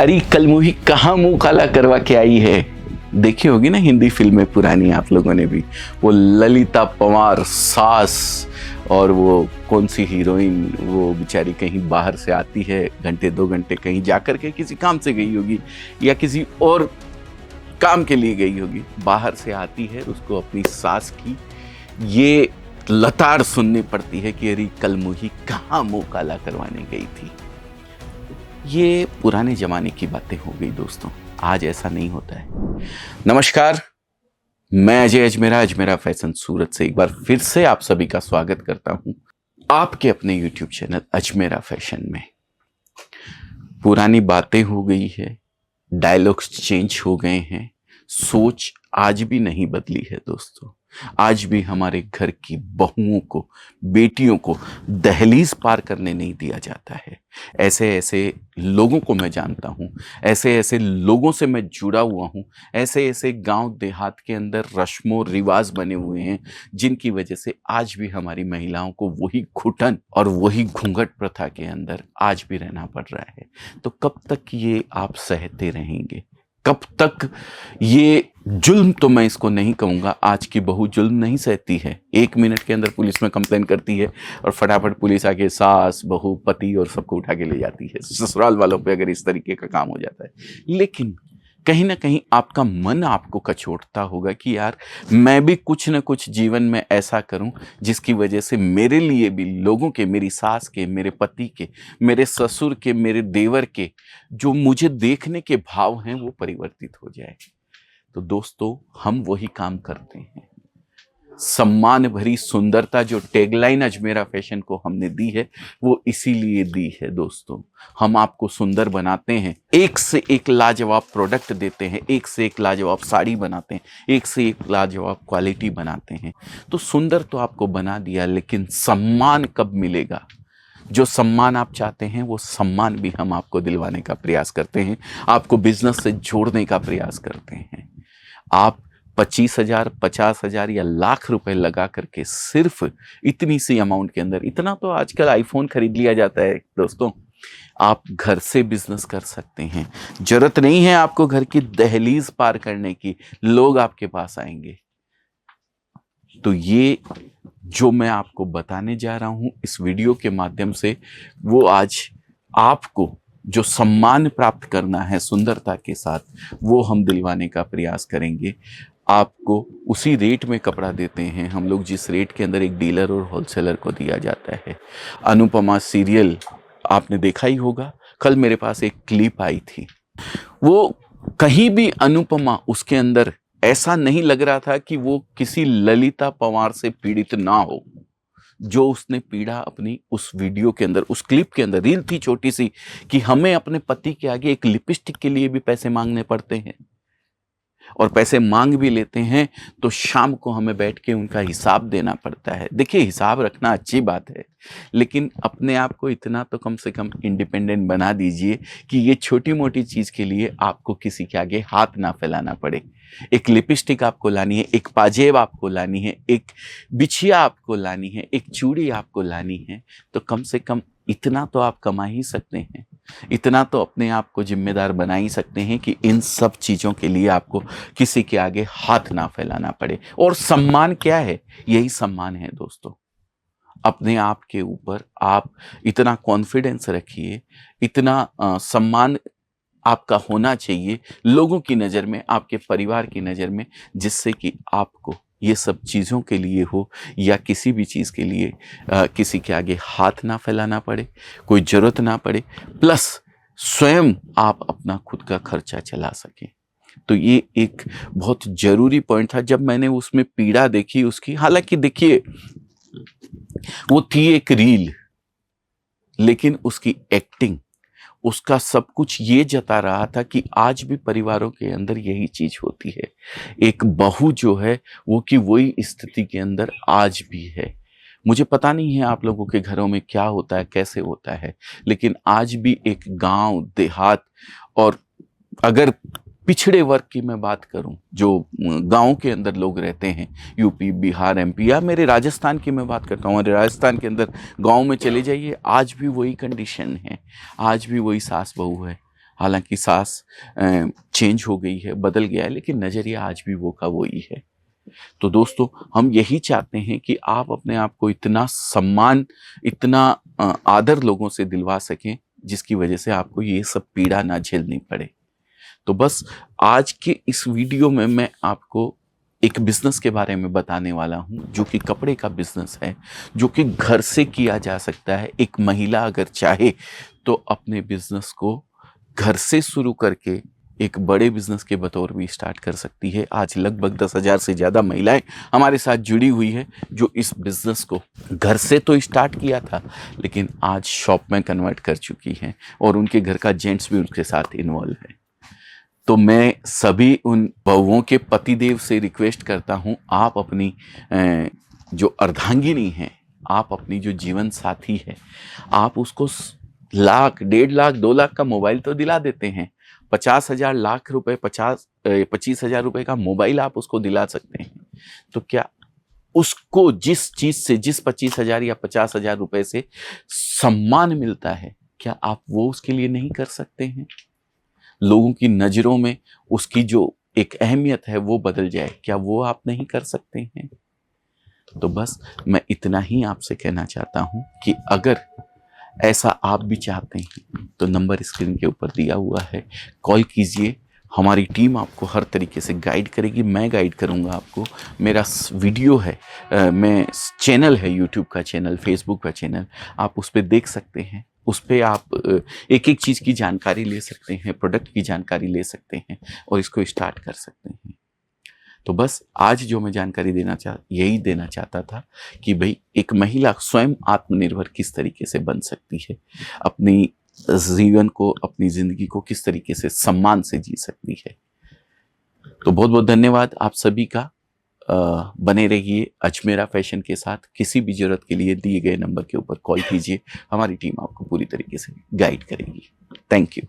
अरे कल मूवी कहाँ मुंह काला करवा के आई है। देखी होगी ना हिंदी फिल्में पुरानी आप लोगों ने भी, वो ललिता पंवार सास और वो कौन सी हीरोइन, वो बेचारी कहीं बाहर से आती है, घंटे 2 घंटे कहीं जाकर के किसी काम से गई होगी या किसी और काम के लिए गई होगी, बाहर से आती है, उसको अपनी सास की ये लताड़ सुननी पड़ती है कि अरे कल मूवी कहाँ मुंह काला करवाने गई थी। ये पुराने जमाने की बातें हो गई दोस्तों, आज ऐसा नहीं होता है। नमस्कार, मैं अजय अजमेरा फैशन सूरत से एक बार फिर से आप सभी का स्वागत करता हूं आपके अपने YouTube चैनल अजमेरा फैशन में। पुरानी बातें हो गई है, डायलॉग्स चेंज हो गए हैं, सोच आज भी नहीं बदली है दोस्तों। आज भी हमारे घर की बहुओं को, बेटियों को दहलीज पार करने नहीं दिया जाता है। ऐसे ऐसे लोगों को मैं जानता हूँ, ऐसे ऐसे लोगों से मैं जुड़ा हुआ हूँ, ऐसे ऐसे गांव देहात के अंदर रस्मों रिवाज बने हुए हैं जिनकी वजह से आज भी हमारी महिलाओं को वही घुटन और वही घूंघट प्रथा के अंदर आज भी रहना पड़ रहा है। तो कब तक ये आप सहते रहेंगे? कब तक ये जुल्म, तो मैं इसको नहीं कहूँगा, आज की बहू जुल्म नहीं सहती है। 1 मिनट के अंदर पुलिस में कंप्लेन करती है और फटाफट पुलिस आके सास, बहू, पति और सबको उठा के ले जाती है। ससुराल वालों पे अगर इस तरीके का काम हो जाता है। लेकिन कहीं ना कहीं आपका मन आपको कचोटता होगा कि यार मैं भी कुछ न कुछ जीवन में ऐसा करूं जिसकी वजह से मेरे लिए भी लोगों के, मेरी सास के, मेरे पति के, मेरे ससुर के, मेरे देवर के जो मुझे देखने के भाव हैं वो परिवर्तित हो जाए। तो दोस्तों हम वही काम करते हैं। सम्मान भरी सुंदरता जो टैगलाइन अजमेरा फैशन को हमने दी है वो इसीलिए दी है दोस्तों। हम आपको सुंदर बनाते हैं, एक से एक लाजवाब प्रोडक्ट देते हैं, एक से एक लाजवाब साड़ी बनाते हैं, एक से एक लाजवाब क्वालिटी बनाते हैं। तो सुंदर तो आपको बना दिया, लेकिन सम्मान कब मिलेगा? जो सम्मान आप चाहते हैं वो सम्मान भी हम आपको दिलवाने का प्रयास करते हैं, आपको बिजनेस से जोड़ने का प्रयास करते हैं। आप 25,000, 50,000 या लाख रुपए लगा करके सिर्फ इतनी सी अमाउंट के अंदर, इतना तो आजकल आईफोन खरीद लिया जाता है दोस्तों, आप घर से बिजनेस कर सकते हैं। जरूरत नहीं है आपको घर की दहलीज पार करने की, लोग आपके पास आएंगे। तो ये जो मैं आपको बताने जा रहा हूं इस वीडियो के माध्यम से, वो आज आपको जो सम्मान प्राप्त करना है सुंदरता के साथ, वो हम दिलवाने का प्रयास करेंगे। आपको उसी रेट में कपड़ा देते हैं हम लोग जिस रेट के अंदर एक डीलर और होलसेलर को दिया जाता है। अनुपमा सीरियल आपने देखा ही होगा, कल मेरे पास एक क्लिप आई थी, वो कहीं भी अनुपमा उसके अंदर ऐसा नहीं लग रहा था कि वो किसी ललिता पंवार से पीड़ित ना हो। जो उसने पीड़ा अपनी उस वीडियो के अंदर, उस क्लिप के अंदर, रील थी छोटी सी कि हमें अपने पति के आगे एक लिपस्टिक के लिए भी पैसे मांगने पड़ते हैं, और पैसे मांग भी लेते हैं तो शाम को हमें बैठ के उनका हिसाब देना पड़ता है। देखिए, हिसाब रखना अच्छी बात है, लेकिन अपने आप को इतना तो कम से कम इंडिपेंडेंट बना दीजिए कि ये छोटी मोटी चीज़ के लिए आपको किसी के आगे हाथ ना फैलाना पड़े। एक लिपस्टिक आपको लानी है, एक पाजेब आपको लानी है, एक बिछिया आपको लानी है, एक चूड़ी आपको लानी है, तो कम से कम इतना तो आप कमा ही सकते हैं, इतना तो अपने आप को जिम्मेदार बना ही सकते हैं कि इन सब चीज़ों के लिए आपको किसी के आगे हाथ ना फैलाना पड़े। और सम्मान क्या है? यही सम्मान है दोस्तों। अपने आप के ऊपर आप इतना कॉन्फिडेंस रखिए, इतना सम्मान आपका होना चाहिए लोगों की नज़र में, आपके परिवार की नज़र में, जिससे कि आपको ये सब चीज़ों के लिए हो या किसी भी चीज़ के लिए किसी के आगे हाथ ना फैलाना पड़े, कोई ज़रूरत ना पड़े, प्लस स्वयं आप अपना खुद का खर्चा चला सकें। तो ये एक बहुत ज़रूरी पॉइंट था। जब मैंने उसमें पीड़ा देखी उसकी, हालांकि देखिए वो थी एक रील, लेकिन उसकी एक्टिंग, उसका सब कुछ ये जता रहा था कि आज भी परिवारों के अंदर यही चीज होती है। एक बहू जो है वो कि वही स्थिति के अंदर आज भी है। मुझे पता नहीं है आप लोगों के घरों में क्या होता है, कैसे होता है, लेकिन आज भी एक गांव देहात, और अगर पिछड़े वर्ग की मैं बात करूं, जो गांव के अंदर लोग रहते हैं, यूपी, बिहार, एमपी, या मेरे राजस्थान की मैं बात करता हूं, और राजस्थान के अंदर गांव में चले जाइए, आज भी वही कंडीशन है, आज भी वही सास बहू है, हालांकि सास चेंज हो गई है, बदल गया है, लेकिन नज़रिया आज भी वो का वही है। तो दोस्तों, हम यही चाहते हैं कि आप अपने आप को इतना सम्मान, इतना आदर लोगों से दिलवा सकें जिसकी वजह से आपको ये सब पीड़ा ना झेलनी पड़े। तो बस आज के इस वीडियो में मैं आपको एक बिजनेस के बारे में बताने वाला हूं, जो कि कपड़े का बिजनेस है, जो कि घर से किया जा सकता है। एक महिला अगर चाहे तो अपने बिजनेस को घर से शुरू करके एक बड़े बिजनेस के बतौर भी स्टार्ट कर सकती है। आज लगभग 10,000 से ज़्यादा महिलाएं हमारे साथ जुड़ी हुई है, जो इस बिजनेस को घर से तो स्टार्ट किया था, लेकिन आज शॉप में कन्वर्ट कर चुकी हैं, और उनके घर का जेंट्स भी उनके साथ इन्वॉल्व है। तो मैं सभी उन बहुओं के पतिदेव से रिक्वेस्ट करता हूं, आप अपनी जो अर्धांगिनी है, आप अपनी जो जीवन साथी है, आप उसको लाख, 1.5 लाख, 2 लाख का मोबाइल तो दिला देते हैं, 50,000, लाख रुपए, 25,000 रुपए का मोबाइल आप उसको दिला सकते हैं। तो क्या उसको जिस चीज से, जिस 25,000 या 50,000 रुपए से सम्मान मिलता है, क्या आप वो उसके लिए नहीं कर सकते हैं? लोगों की नजरों में उसकी जो एक अहमियत है वो बदल जाए, क्या वो आप नहीं कर सकते हैं? तो बस मैं इतना ही आपसे कहना चाहता हूं कि अगर ऐसा आप भी चाहते हैं तो नंबर स्क्रीन के ऊपर दिया हुआ है, कॉल कीजिए। हमारी टीम आपको हर तरीके से गाइड करेगी, मैं गाइड करूंगा आपको। मेरा वीडियो है, मैं चैनल है, यूट्यूब का चैनल, फेसबुक का चैनल, आप उस पर देख सकते हैं। उस पर आप एक एक चीज़ की जानकारी ले सकते हैं, प्रोडक्ट की जानकारी ले सकते हैं और इसको स्टार्ट कर सकते हैं। तो बस आज जो मैं जानकारी यही देना चाहता था कि भाई एक महिला स्वयं आत्मनिर्भर किस तरीके से बन सकती है, अपनी जीवन को, अपनी ज़िंदगी को किस तरीके से सम्मान से जी सकती है। तो बहुत बहुत धन्यवाद आप सभी का। बने रहिए अजमेरा फैशन के साथ। किसी भी जरूरत के लिए दिए गए नंबर के ऊपर कॉल कीजिए, हमारी टीम आपको पूरी तरीके से गाइड करेगी। Thank you.